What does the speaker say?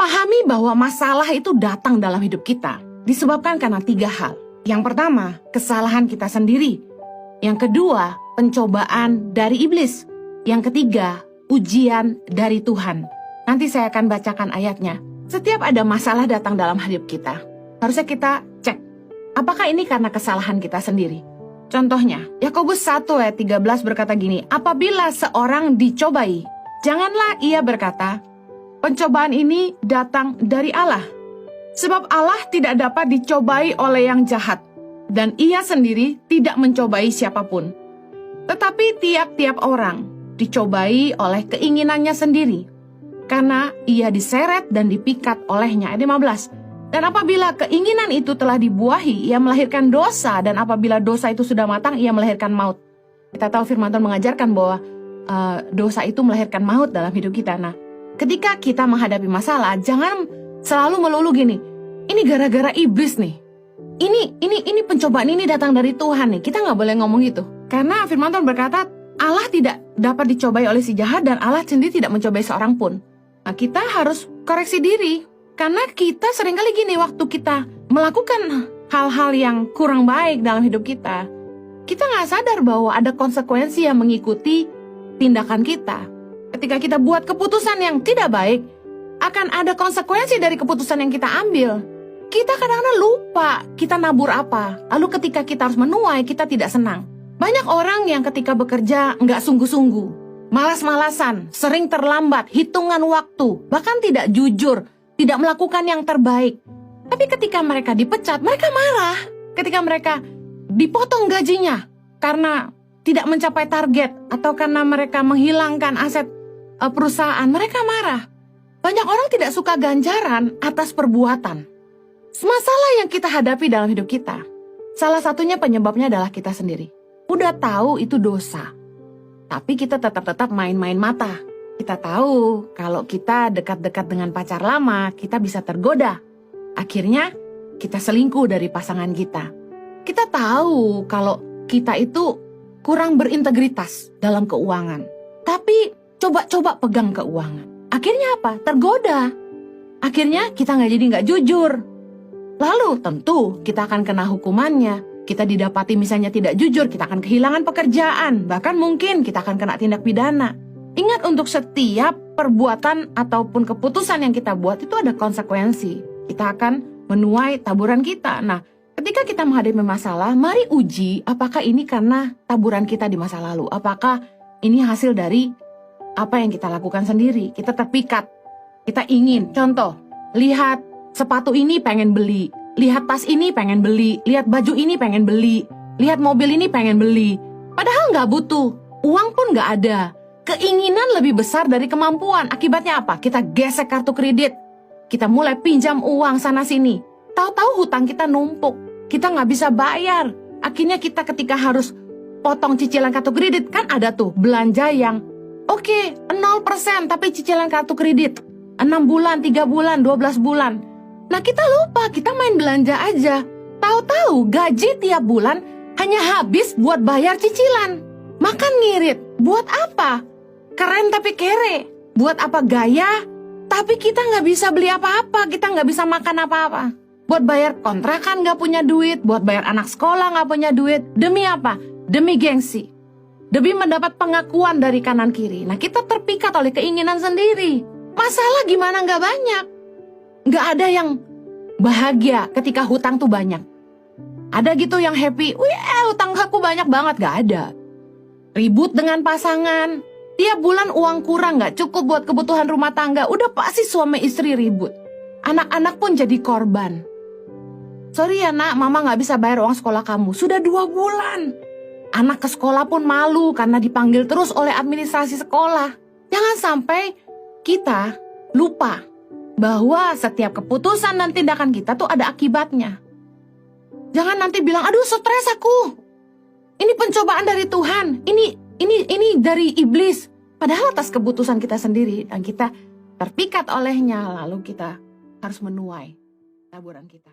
Pahami bahwa masalah itu datang dalam hidup kita disebabkan karena 3 hal. Yang pertama, kesalahan kita sendiri. Yang kedua, pencobaan dari iblis. Yang ketiga, ujian dari Tuhan. Nanti saya akan bacakan ayatnya. Setiap ada masalah datang dalam hidup kita, harusnya kita cek, apakah ini karena kesalahan kita sendiri? Contohnya, Yakobus 1 ayat 13 berkata gini, apabila seorang dicobai, janganlah ia berkata, pencobaan ini datang dari Allah. Sebab Allah tidak dapat dicobai oleh yang jahat, dan ia sendiri tidak mencobai siapapun. Tetapi tiap-tiap orang dicobai oleh keinginannya sendiri, karena ia diseret dan dipikat olehnya. Ayat 15. Dan apabila keinginan itu telah dibuahi, ia melahirkan dosa, dan apabila dosa itu sudah matang, ia melahirkan maut. Kita tahu firman Tuhan mengajarkan bahwa dosa itu melahirkan maut dalam hidup kita. Nah, ketika kita menghadapi masalah, jangan selalu melulu gini, ini gara-gara iblis nih. Ini pencobaan ini datang dari Tuhan nih. Kita nggak boleh ngomong gitu. Karena firman Tuhan berkata, Allah tidak dapat dicobai oleh si jahat dan Allah sendiri tidak mencobai seorang pun. Nah, kita harus koreksi diri. Karena kita seringkali gini, waktu kita melakukan hal-hal yang kurang baik dalam hidup kita nggak sadar bahwa ada konsekuensi yang mengikuti tindakan kita. Ketika kita buat keputusan yang tidak baik, akan ada konsekuensi dari keputusan yang kita ambil. Kita kadang-kadang lupa kita nabur apa. Lalu ketika kita harus menuai, kita tidak senang. Banyak orang yang ketika bekerja nggak sungguh-sungguh, malas-malasan, sering terlambat, hitungan waktu, bahkan tidak jujur, tidak melakukan yang terbaik. Tapi ketika mereka dipecat, mereka marah. Ketika mereka dipotong gajinya karena tidak mencapai target atau karena mereka menghilangkan aset perusahaan, mereka marah. Banyak orang tidak suka ganjaran atas perbuatan. Masalah yang kita hadapi dalam hidup kita, salah satunya penyebabnya adalah kita sendiri. Udah tahu itu dosa, tapi kita tetap main-main mata. Kita tahu kalau kita dekat-dekat dengan pacar lama, kita bisa tergoda. Akhirnya kita selingkuh dari pasangan kita. Kita tahu kalau kita itu kurang berintegritas dalam keuangan. Tapi coba-coba pegang keuangan. Akhirnya apa? Tergoda. Akhirnya kita nggak jujur. Lalu tentu kita akan kena hukumannya. Kita didapati misalnya tidak jujur, kita akan kehilangan pekerjaan. Bahkan mungkin kita akan kena tindak pidana. Ingat, untuk setiap perbuatan ataupun keputusan yang kita buat itu ada konsekuensi. Kita akan menuai taburan kita. Nah, ketika kita menghadapi masalah, mari uji apakah ini karena taburan kita di masa lalu. Apakah ini hasil dari apa yang kita lakukan sendiri. Kita terpikat, kita ingin. Contoh, lihat sepatu ini pengen beli, lihat tas ini pengen beli, lihat baju ini pengen beli, lihat mobil ini pengen beli. Padahal nggak butuh, uang pun nggak ada. Keinginan lebih besar dari kemampuan. Akibatnya apa? Kita gesek kartu kredit. Kita mulai pinjam uang sana-sini. Tahu-tahu hutang kita numpuk. Kita nggak bisa bayar. Akhirnya kita ketika harus potong cicilan kartu kredit, kan ada tuh belanja yang oke, 0% tapi cicilan kartu kredit. 6 bulan, 3 bulan, 12 bulan. Nah, kita lupa, kita main belanja aja. Tahu-tahu gaji tiap bulan hanya habis buat bayar cicilan. Makan ngirit. Buat apa? Keren tapi kere. Buat apa gaya? Tapi kita nggak bisa beli apa-apa. Kita nggak bisa makan apa-apa. Buat bayar kontrakan nggak punya duit. Buat bayar anak sekolah nggak punya duit. Demi apa? Demi gengsi. Demi mendapat pengakuan dari kanan kiri. Nah, kita terpikat oleh keinginan sendiri. Masalah gimana nggak banyak? Nggak ada yang bahagia ketika hutang tuh banyak. Ada gitu yang happy. Wih, hutang aku banyak banget. Nggak ada. Ribut dengan pasangan. Tiap bulan uang kurang, gak cukup buat kebutuhan rumah tangga. Udah pasti suami istri ribut. Anak-anak pun jadi korban. Sorry ya nak, mama gak bisa bayar uang sekolah kamu. Sudah 2 bulan. Anak ke sekolah pun malu karena dipanggil terus oleh administrasi sekolah. Jangan sampai kita lupa bahwa setiap keputusan dan tindakan kita tuh ada akibatnya. Jangan nanti bilang, aduh stres aku. Ini pencobaan dari Tuhan. Ini dari iblis. Padahal atas keputusan kita sendiri dan kita terpikat olehnya, lalu kita harus menuai taburan kita.